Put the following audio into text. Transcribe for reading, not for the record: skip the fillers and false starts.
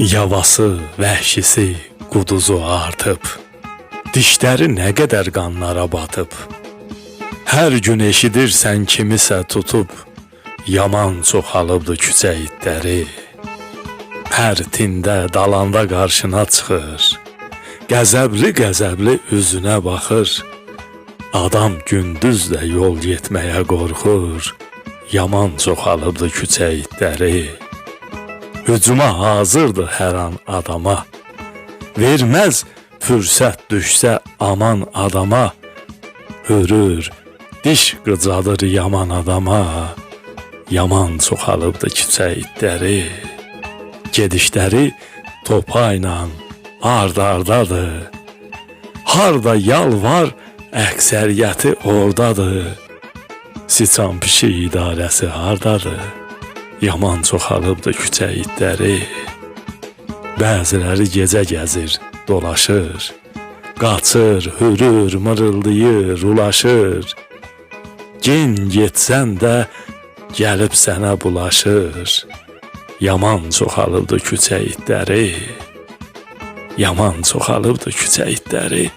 Yavası, vəhşisi, quduzu artıb, dişləri nə qədər qanlara batıb. Hər gün eşidirsən kimisə tutub, yaman çoxalıbdı küçə itləri. Hər tində, dalanda qarşına çıxır, qəzəbli üzünə baxır. Adam gündüz də yol getməyə qorxur, yaman çoxalıbdı küçə itləri. Hücuma hazırdı hər an adama, verməz fürsət düşsə aman adama. Hürür, diş qıcadır yaman adama, yaman çoxalıbdı küçə itləri. Gedişləri topayla ard-ardadır, harda yal var, əksəriyyəti ordadır. Siçan pişik idarəsi hardadır, yaman çoxalıbdı küçə itləri. Bəziləri gecə gəzir, dolaşır, qaçır, hürür, mırıldayır, ulaşır. Gen getsən də gəlib sənə bulaşır, yaman çoxalıbdı küçə itləri, yaman çoxalıbdı küçə itləri.